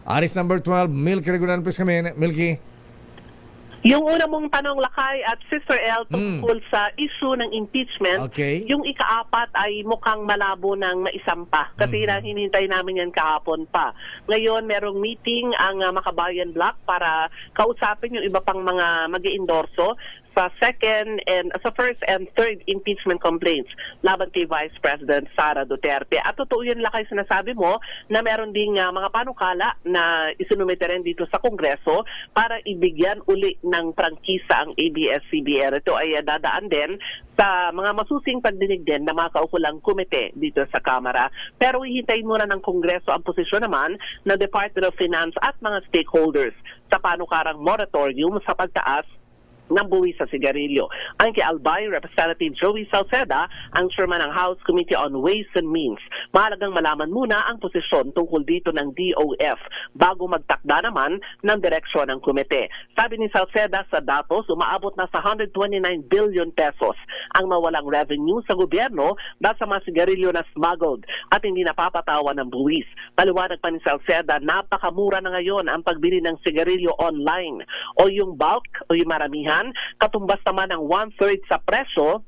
Aris number 12, Milky Regulan, please kami. Milky. Yung una mong tanong, Lakay at Sister El, tungkol sa issue ng impeachment, Okay. yung ikaapat ay mukhang malabo ng maisampa. Kasi hinihintay namin yan kahapon pa. Ngayon, merong meeting ang Makabayan Bloc para kausapin yung iba pang mga mag-iendorso sa first and third impeachment complaints laban kay Vice President Sara Duterte. At totoo yun, Lakay, sinasabi mo na meron ding mga panukala na isinumite rin dito sa Kongreso para ibigyan uli ng prangkisa ang ABS-CBN. Ito ay dadaan din sa mga masusing pagdinig din na mga kaukulang komite dito sa Kamara. Pero hihintayin muna ng Kongreso ang posisyon naman ng Department of Finance at mga stakeholders sa panukarang moratorium sa pagtaas ng buwis sa sigarilyo. Ang kay Albay, Representative Joey Salceda, ang chairman ng House Committee on Ways and Means. Mahalagang malaman muna ang posisyon tungkol dito ng DOF bago magtakda naman ng direksyon ng komite. Sabi ni Salceda, sa datos, umaabot na sa 129 billion pesos ang mawalang revenue sa gobyerno dahil sa mga sigarilyo na smuggled at hindi napapatawan ng buwis. Paliwanag pa ni Salceda, napakamura na ngayon ang pagbili ng sigarilyo online o yung bulk o yung maramihan, katumbas naman ng 1/3 sa presyo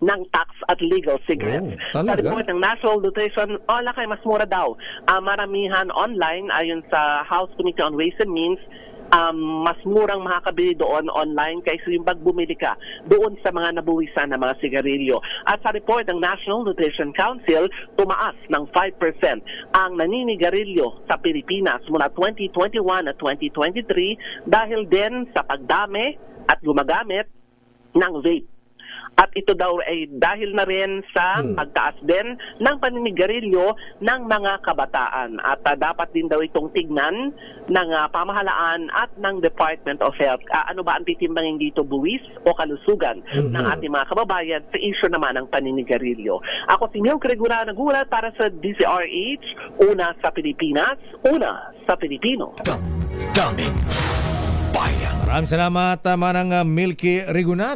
ng tax at legal cigarettes. Oh, Sa talaga? report ng National Nutrition, Lakay, mas mura daw. Maramihan online, ayon sa House Committee on Ways and Means, mas murang makakabili doon online kaysa yung pag bumili ka doon sa mga nabuwisan na mga sigarilyo. At sa report ng National Nutrition Council, tumaas ng 5% ang naninigarilyo sa Pilipinas mula 2021 at 2023 dahil din sa pagdami at gumagamit ng vape. At ito daw ay dahil na rin sa pagtaas din ng paninigarilyo ng mga kabataan. At dapat din daw itong tignan ng pamahalaan at ng Department of Health. Ano ba ang titimbangin dito, buwis o kalusugan ng ating mga kababayan sa issue naman ng paninigarilyo. Ako si Milky Regulan, nagulat para sa DZRH, una sa Pilipinas, una sa Pilipino. Damdamin Bayan. Maraming salamat, Manang Milky Regulan.